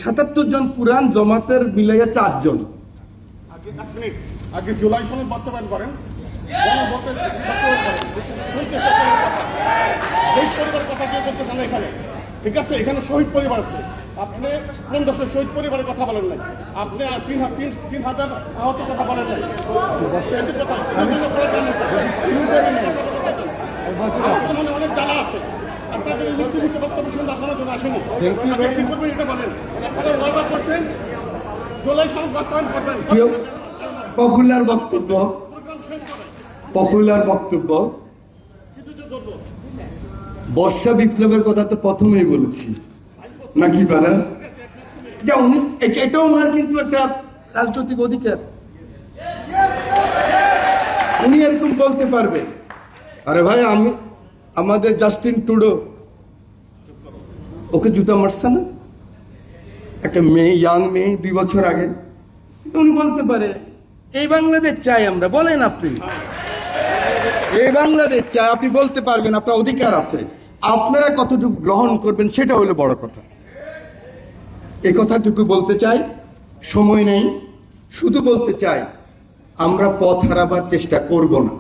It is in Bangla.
77 জন পুরান, জমাতের মিলাইয়া 4 জন। আগে জুলাই সনদ বাস্তবায়ন করেন, শহীদ পরিবার কথা কেউ বলতে চান এখানে, ঠিক আছে? এখানে শহীদ পরিবার আছে, আপনি 1500 শহীদ পরিবারের কথা বলেন নাই, আপনি 3000 আহত কথা বলেন নাই। মনে অনেক জ্বালা আছে, আপনাদের এই মিষ্টি মিষ্টি বক্তব্য শুনতে আসানোর জন্য আসেনি। কি করবেন এটা বলেন, আপনারা ওয়াদা করছেন জুলাই সনদ বাস্তবায়ন করবেন। পপুলার বক্তব্য, পপুলার বক্তব্য। বর্ষা বিপ্লবের কথা তো প্রথমেই বলেছি নাকি ব্রাদার? এটাও ওনার কিন্তু একটা রাজনৈতিক অধিকার, উনি এরকম বলতে পারবে। আরে ভাই, আমাদের জাস্টিন ট্রুডো ওকে জুতা মারছে না একটা মেয়ে, ইয়াং মেয়ে, 2 বছর আগে। উনি বলতে পারে এই বাংলাদেশ চাই আমরা। বলেন আপনি এই বাংলাদেশ চাই, আপনি বলতে পারবেন, আপনার অধিকার আছে। আপনারা কতটুকু গ্রহণ করবেন সেটা হলো বড় কথা। এই কথাটুকু বলতে চাই, সময় নেই, শুধু বলতে চাই আমরা পথ হারাবার চেষ্টা করব না।